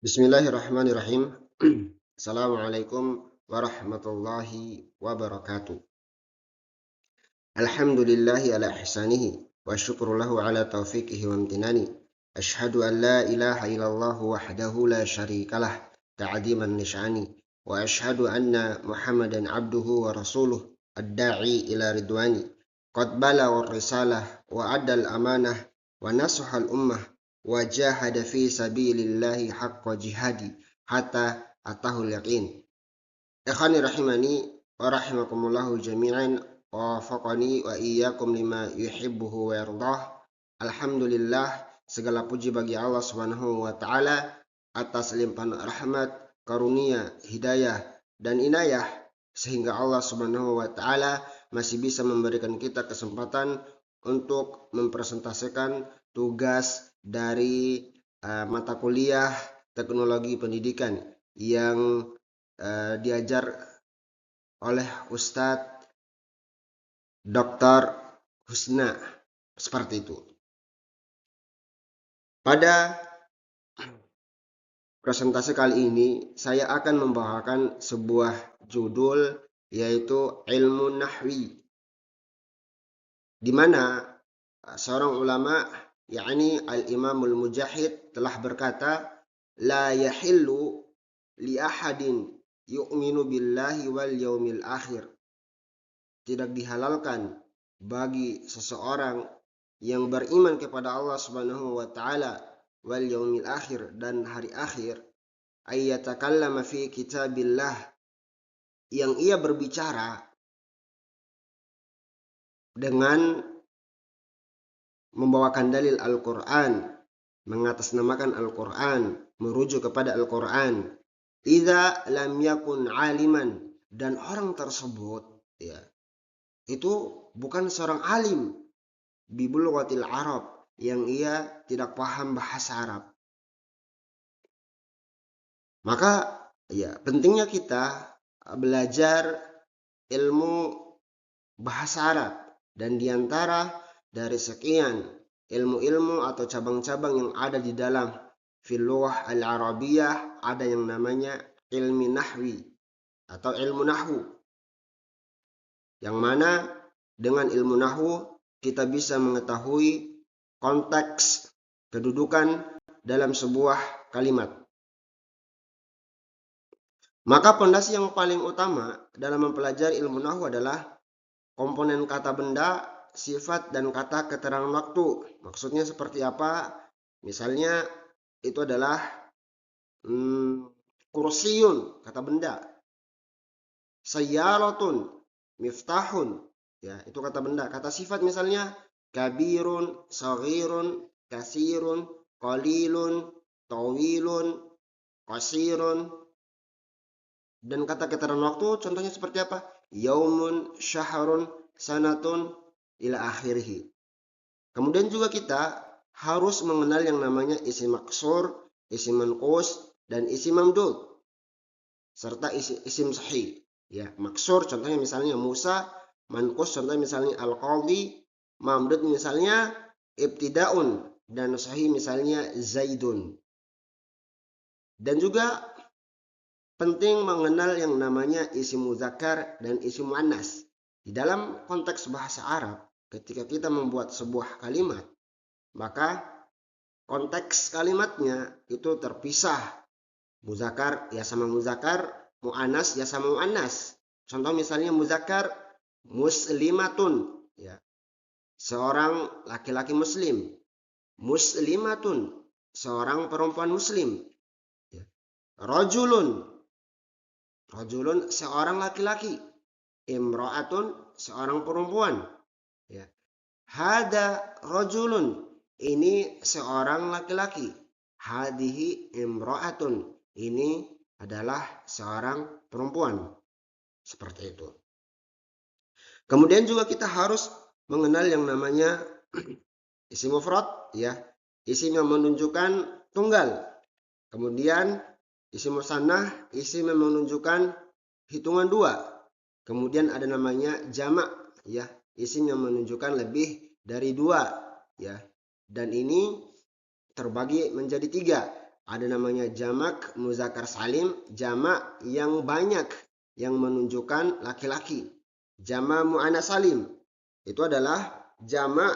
Bismillahirrahmanirrahim. Assalamualaikum warahmatullahi wabarakatuh. Alhamdulillahi ala ihsanihi wa syukru lahu ala taufiqihi wa amtinani. Ashhadu an la ilaha illallah wahdahu la syarikalah ta'adiman nish'ani. Wa ashhadu anna Muhammadan abduhu wa rasuluh ad-da'i ila ridwani. Qad balagha risalah wa adal amanah wa nasahal ummah wa jahada fi sabilillahi haqqa jihadi hatta atahul yaqin. Ikhwani rahimani wa rahimakumullahu jami'an wa wafaqani wa iyyakum lima yuhibbuhu wa yardah. Alhamdulillah, segala puji bagi Allah Subhanahu wa taala atas limpahan rahmat, karunia, hidayah dan inayah sehingga Allah Subhanahu wa taala masih bisa memberikan kita kesempatan untuk mempresentasikan tugas dari mata kuliah teknologi pendidikan yang diajar oleh Ustadz Dr. Husna, seperti itu. Pada presentasi kali ini saya akan membawakan sebuah judul yaitu ilmu nahwi, di mana seorang ulama yakni Al-Imamul Mujahid telah berkata, la yahillu li ahadin yu'minu billahi wal yaumil akhir. Tidak dihalalkan bagi seseorang yang beriman kepada Allah Subhanahu wa taala wal yaumil akhir dan hari akhir, ayyatakallama fi kitabillah, yang ia berbicara dengan membawakan dalil Al-Qur'an, mengatasnamakan Al-Qur'an, merujuk kepada Al-Qur'an. Idza lam yakun aliman, dan orang tersebut itu bukan seorang alim bi bulghatil Arab, yang ia tidak paham bahasa Arab. Maka pentingnya kita belajar ilmu bahasa Arab, dan diantara dari sekian ilmu-ilmu atau cabang-cabang yang ada di dalam fil lughah al-arabiyah ada yang namanya ilmu nahwi atau ilmu nahwu, yang mana dengan ilmu nahwu kita bisa mengetahui konteks kedudukan dalam sebuah kalimat. Maka pondasi yang paling utama dalam mempelajari ilmu nahwu adalah komponen kata benda, sifat, dan kata keterangan waktu. Maksudnya seperti apa? Misalnya itu adalah kursiyun, kata benda. Sayyaratun, miftahun, itu kata benda. Kata sifat misalnya kabirun, saghirun, kasirun, qalilun, tawilun, qasirun. Dan kata keterangan waktu contohnya seperti apa? Yaumun, syahrun, sanatun, ila akhirih. Kemudian juga kita harus mengenal yang namanya isim maksur, isim manqus, dan isim mamdud, serta isim sahih. Maksur contohnya misalnya Musa, manqus contohnya misalnya al-qadhi, mamdud misalnya ibtidaun, dan sahih misalnya zaidun. Dan juga penting mengenal yang namanya isim muzakkar dan isim muannas. Di dalam konteks bahasa Arab, ketika kita membuat sebuah kalimat, maka konteks kalimatnya itu terpisah. Muzakkar ya sama muzakkar, muannas ya sama muannas. Contoh misalnya muzakkar muslimatun, seorang laki-laki muslim. Muslimatun, seorang perempuan muslim. Rajulun, seorang laki-laki. Imra'atun, seorang perempuan. Hada rajulun, ini seorang laki-laki. Hadihi imra'atun, ini adalah seorang perempuan. Seperti itu. Kemudian juga kita harus mengenal yang namanya isim mufrad, isim yang menunjukkan tunggal. Kemudian isim musannah, isim yang menunjukkan hitungan dua. Kemudian ada namanya jamak, isim yang menunjukkan lebih dari dua, dan ini terbagi menjadi tiga. Ada namanya jamak muzakkar salim, jamak yang banyak yang menunjukkan laki-laki. Jamak muannas salim itu adalah jamak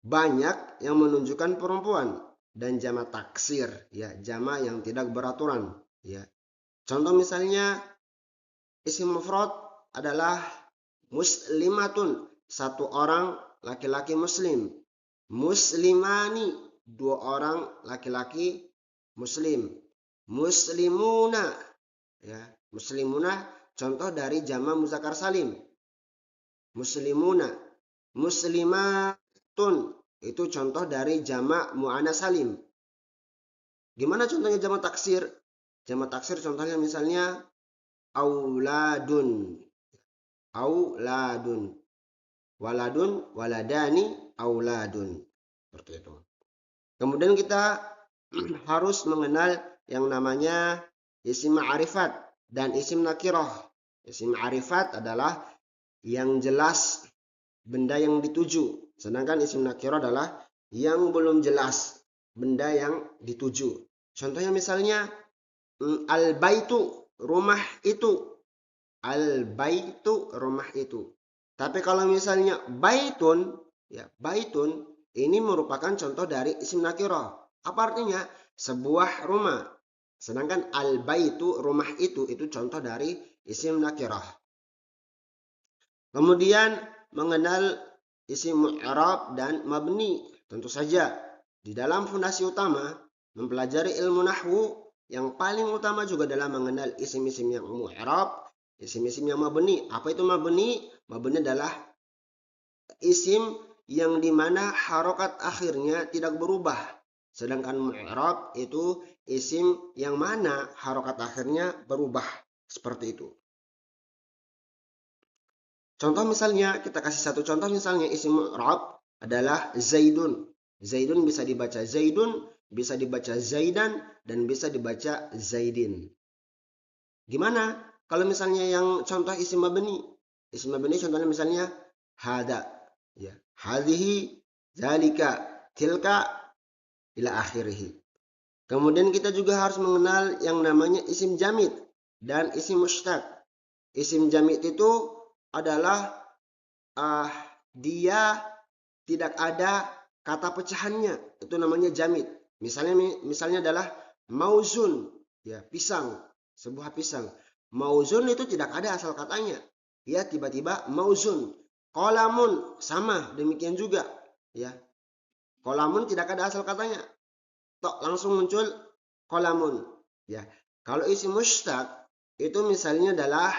banyak yang menunjukkan perempuan, dan jamak taksir, ya, jamak yang tidak beraturan, ya. Contoh misalnya isim mufrad adalah muslimatun, satu orang laki-laki muslim. Muslimani, dua orang laki-laki muslim. Muslimuna, ya, muslimuna contoh dari jamak muzakkar salim. Muslimuna. Muslimatun itu contoh dari jamak muannas salim. Gimana contohnya jamak taksir? Jamak taksir contohnya misalnya auladun. Auladun. Waladun, waladani, auladun. Seperti itu. Kemudian kita harus mengenal yang namanya isim ma'rifat dan isim nakirah. Isim ma'rifat adalah yang jelas benda yang dituju. Sedangkan isim nakirah adalah yang belum jelas benda yang dituju. Contohnya misalnya al-baitu, rumah itu. Al-baitu, rumah itu. Tapi kalau misalnya baitun, ya, baitun ini merupakan contoh dari isim nakirah. Apa artinya? Sebuah rumah. Sedangkan al-baitu, rumah itu contoh dari isim nakirah. Kemudian mengenal isim mu'rab dan mabni. Tentu saja di dalam fondasi utama mempelajari ilmu nahwu, yang paling utama juga adalah mengenal isim-isim yang mu'rab, isim-isim yang mabni. Apa itu mabni? Mabni adalah isim yang dimana harokat akhirnya tidak berubah. Sedangkan mu'rab itu isim yang mana harokat akhirnya berubah. Seperti itu. Contoh misalnya, kita kasih satu contoh misalnya isim mu'rab adalah Zaidun. Zaidun bisa dibaca Zaidun, bisa dibaca Zaidan, dan bisa dibaca Zaidin. Gimana kalau misalnya yang contoh isim mabni? Isim mabni contohnya misalnya hada, ya, hadhihi, zalika, tilka, ila akhirih. Kemudian kita juga harus mengenal yang namanya isim jamid dan isim mushtaq. Isim jamid itu adalah dia tidak ada kata pecahannya, itu namanya jamid. Misalnya adalah mauzun, ya, pisang, sebuah pisang. Mauzun itu tidak ada asal katanya, ya, tiba-tiba mauzun. Qalamun sama demikian juga, ya. Qalamun tidak ada asal katanya, tok langsung muncul qalamun, ya. Kalau isim mushtaq itu misalnya adalah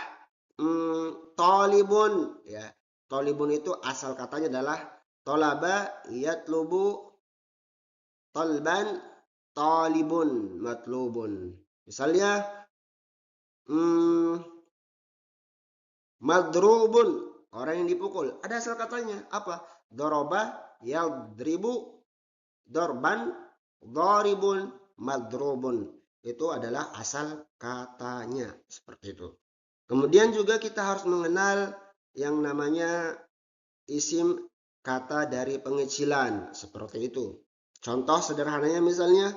talibun, ya. Talibun itu asal katanya adalah talaba yatlubu talban talibun matlubun. Misalnya madrubun, orang yang dipukul. Ada asal katanya apa? Doroba yadribu dorban doribun madrubun. Itu adalah asal katanya. Seperti itu. Kemudian juga kita harus mengenal yang namanya isim kata dari pengecilan. Seperti itu. Contoh sederhananya misalnya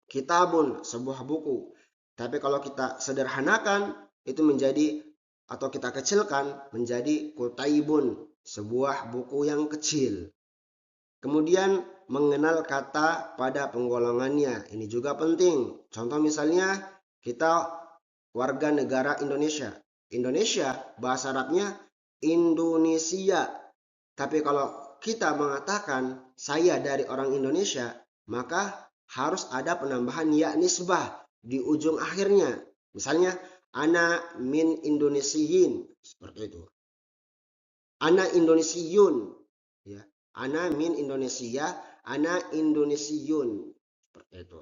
kitabun, sebuah buku. Tapi kalau kita sederhanakan itu menjadi, atau kita kecilkan menjadi kutaibun, sebuah buku yang kecil. Kemudian mengenal kata pada penggolongannya. Ini juga penting. Contoh misalnya kita warga negara Indonesia. Indonesia bahasa Arabnya Indonesia. Tapi kalau kita mengatakan saya dari orang Indonesia, maka harus ada penambahan ya nisbah di ujung akhirnya. Misalnya ana min Indonesiyin, seperti itu. Ana Indonesiun, ya. Ana min Indonesia, ana Indonesiun, seperti itu.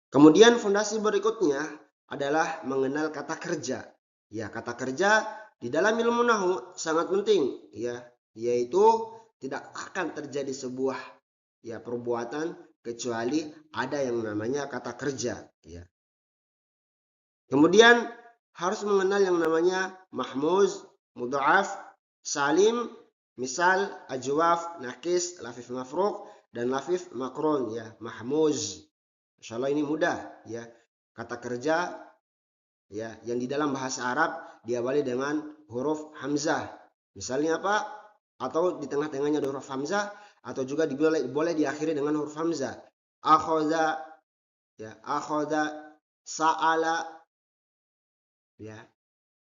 Kemudian fondasi berikutnya adalah mengenal kata kerja. Ya, kata kerja di dalam ilmu nahwu sangat penting, ya, yaitu tidak akan terjadi sebuah, ya, perbuatan kecuali ada yang namanya kata kerja, ya. Kemudian harus mengenal yang namanya mahmuz, mudha'af, salim, Misal ajwaf, nakis, lafif mafruq dan lafif makrun ya, mahmuz. Insyaallah ini mudah ya. Kata kerja ya yang di dalam bahasa Arab diawali dengan huruf hamzah. Misalnya apa? Atau di tengah-tengahnya ada huruf hamzah atau juga boleh diakhiri dengan huruf hamzah. Akhadha ya, akhadha, sa'ala ya.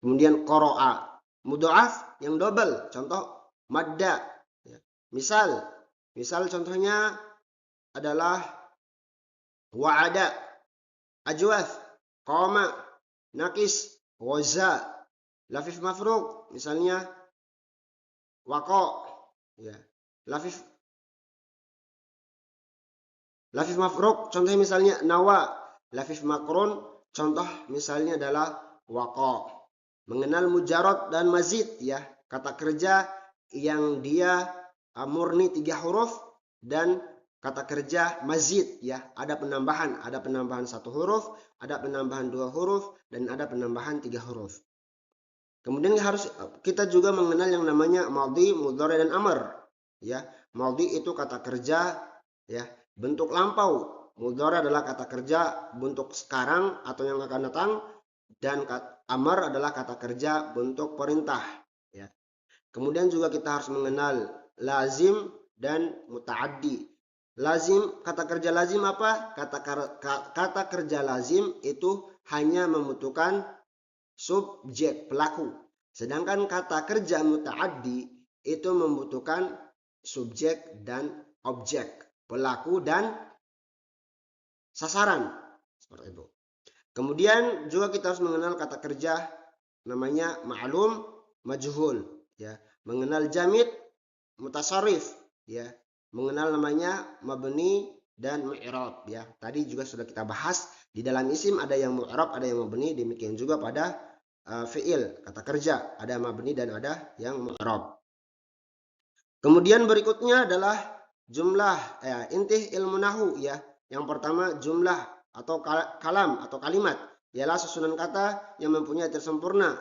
Kemudian qara'a, mudha'af yang double, contoh madda ya. Misal contohnya adalah wa'ada, ajwath, qama, nakis, waza, lafif mafruq misalnya waqa ya. Lafif mafruq contohnya misalnya nawa, lafif makrun contoh misalnya adalah waqa. Mengenal mujarad dan mazid ya, kata kerja yang dia murni 3 huruf dan kata kerja mazid ya, ada penambahan 1 huruf, ada penambahan 2 huruf dan ada penambahan 3 huruf. Kemudian kita juga mengenal yang namanya madhi, mudhari dan amr ya. Madhi itu kata kerja ya bentuk lampau, mudhari adalah kata kerja bentuk sekarang atau yang akan datang, dan amr adalah kata kerja bentuk perintah ya. Kemudian juga kita harus mengenal lazim dan mutaaddi. Lazim, kata kerja lazim apa? Kata kerja lazim itu hanya membutuhkan subjek, pelaku. Sedangkan kata kerja mutaaddi itu membutuhkan subjek dan objek, pelaku dan sasaran. Seperti itu. Kemudian juga kita harus mengenal kata kerja namanya ma'lum, majhul ya. Mengenal jamid, mutasarrif ya. Mengenal namanya mabni dan mu'rab ya. Tadi juga sudah kita bahas, di dalam isim ada yang mu'rab, ada yang mabni, demikian juga pada fi'il, kata kerja, ada mabni dan ada yang mu'rab. Kemudian berikutnya adalah jumlah intih ilmu nahu ya. Yang pertama jumlah atau kalam atau kalimat ialah susunan kata yang mempunyai tersempurna,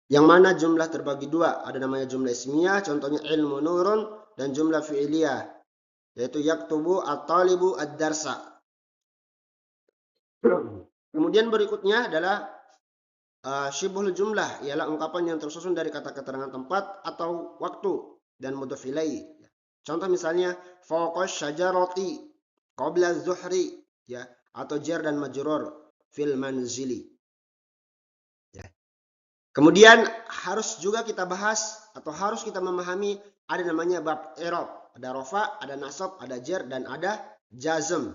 yang mana jumlah terbagi 2, ada namanya jumlah ismiyah, contohnya ilmu nurun, dan jumlah fi'iliyah yaitu yaktubu at-talibu ad-darsa. Kemudian berikutnya adalah syibhul jumlah, ialah ungkapan yang tersusun dari kata keterangan tempat atau waktu dan mudhof ilaih. Contoh misalnya fawqash syajarati qabla zuhri ya, atau jar dan majrur fil manzili ya. Kemudian harus juga kita bahas atau harus kita memahami ada namanya bab i'rab, ada rafa, ada nasab, ada jar dan ada jazm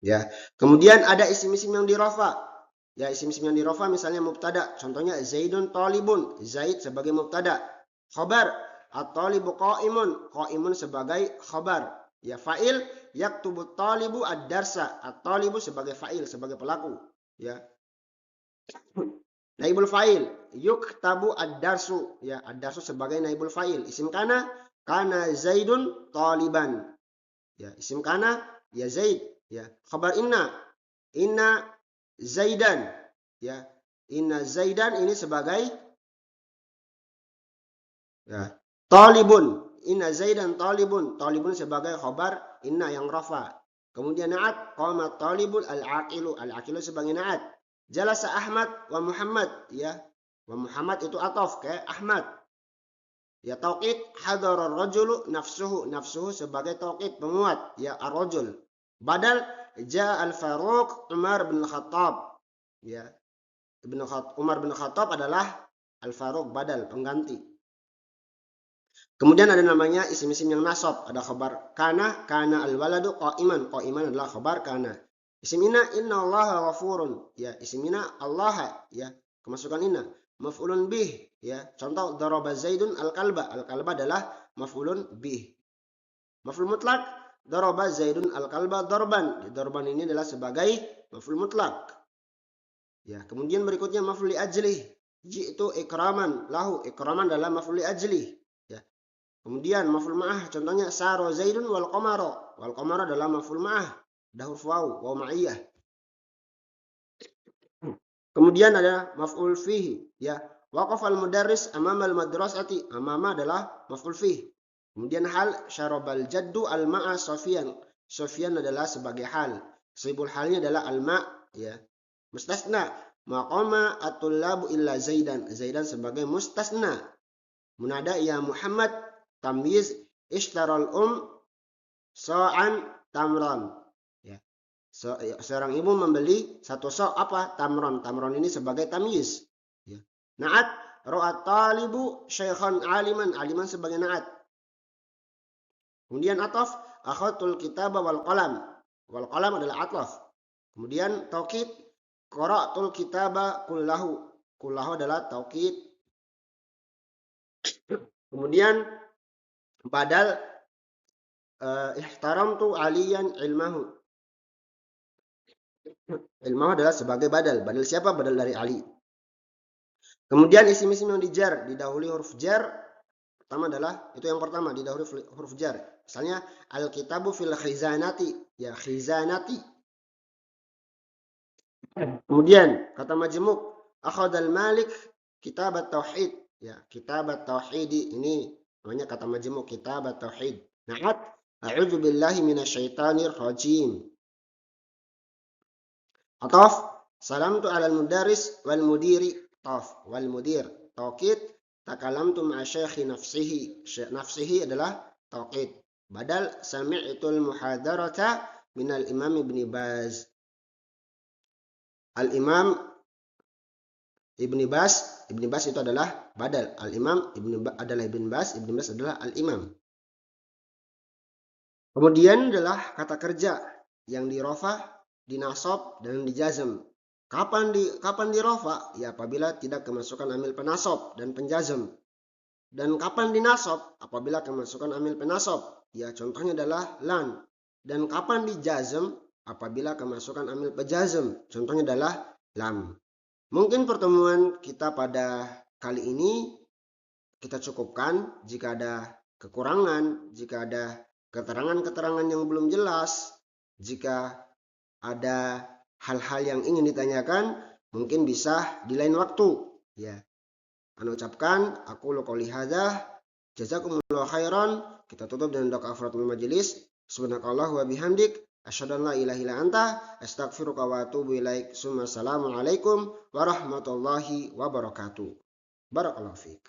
ya. Kemudian ada isim-isim yang dirafa ya, isim-isim yang dirafa misalnya mubtada, contohnya zaidun talibun, zaid sebagai mubtada. Khabar at-talibu qa'imun sebagai khabar ya. Fa'il yaktubu talibu ad-darsa, at-talibu sebagai fa'il, sebagai pelaku ya. Naibul fa'il yuktabu ad-darsu ya, ad-darsu sebagai naibul fa'il. Isim kana zaidun taliban ya, isim kana ya zaid ya. Khabar inna zaidan ya, inna zaidan ini sebagai ya talibun, inna zaidan talibun, talibun sebagai khabar inna yang rafa. Kemudian na'at qama talibul al-aqilu, al-aqilu sebagai na'at. Jalasa Ahmad wa Muhammad ya, wa Muhammad itu ataf ke Ahmad ya. Tauqid hadara ar-rajulu nafsuhu sebagai tauqid penguat ya, ar-rajul. Badal ja al-Faruq Umar bin Khattab ya, Umar bin Khattab adalah al-Faruq badal, pengganti. Kemudian ada namanya isim-isim yang nasab, ada khabar kana al-waladu qa'iman adalah khabar kana. Isim inna allaha ghafurun ya, isim inna Allah ya, kemasukan inna. Maf'ulun bih ya, contoh daraba zaidun al-kalba, al-kalba adalah maf'ulun bih. Maf'ul mutlak daraba zaidun al-kalba darban, darban ini adalah sebagai maf'ul mutlak ya. Kemudian berikutnya maf'ul li ajlih, ji'tu ikraman lahu, ikraman adalah maf'ul li ajlih. Kemudian maf'ul ma'ah, contohnya saro zaidun wal qamara. Wal qamara adalah maf'ul ma'ah, ada huruf waw ma'iyah. Kemudian ada maf'ul fihi, ya. Waqafal mudarris amamal madrasati, amama adalah maf'ul fihi. Kemudian hal syarabal jaddu al-ma'a Sofyan. Sofyan adalah sebagai hal. Sibul halnya adalah al-ma', ya. Mustasna maqama at-tullabu illa Zaidan. Zaidan sebagai mustasna. Munada ya Muhammad tamyiz ishtaral sa'an tamran. Ya. Seorang ibu membeli satu so' apa? Tamron. Tamron ini sebagai tamyiz. Ya. Na'at ra'at talibu syaikhan aliman. Aliman sebagai na'at. Kemudian ataf akhadtul kitaba wal qalam. Wal qalam adalah ataf. Kemudian taukid qara'tul kitaba kullahu. Kullahu adalah taukid. Kemudian badal ihtaramtu aliyan ilmahu. Ilmahu adalah sebagai badal. Badal siapa? Badal dari Ali. Kemudian isim-isim yang dijar didahului huruf jar. Pertama adalah itu yang pertama didahului huruf jar. Misalnya al-kitabu fil khizanati, ya khizanati. Kemudian kata majmuk akhadal malik kitab at-tauhid, ya kitab at-tauhid ini namanya kata majmuk kitab at-tauhid. Na'at a'udzu billahi minasyaitonir rajim. Ataf salamtu 'alal mudarris wal mudiri. Ataf wal mudir taukid takalamtu ma'a syaikhi nafsihi. Nafsihi adalah taukid. Badal sami'tul muhadarata minal imam Ibn Baz. Al-imam Ibn Baz itu adalah badal. Al-imam adalah Ibn Baz adalah al-imam. Kemudian adalah kata kerja yang dirofah, dinasab dan dijazm. Kapan dirofah? Ya apabila tidak kemasukan amil penasab dan penjazm. Dan kapan dinasab? Apabila kemasukan amil penasab. Ya contohnya adalah lan. Dan kapan dijazm? Apabila kemasukan amil pejazm. Contohnya adalah lam. Mungkin pertemuan kita pada kali ini kita cukupkan. Jika ada kekurangan, jika ada keterangan-keterangan yang belum jelas, jika ada hal-hal yang ingin ditanyakan, mungkin bisa di lain waktu. Ya, Anda ucapkan, aku qouli hadza, jazakumullahu khairan. Kita tutup dengan doa kafaratul majelis. Subhanakallah wa bihamdik, asyhadu an la ilaha illa anta, astaghfiruka wa atubu ilaik. Assalamualaikum warahmatullahi wabarakatuh. Barakallahu fiik.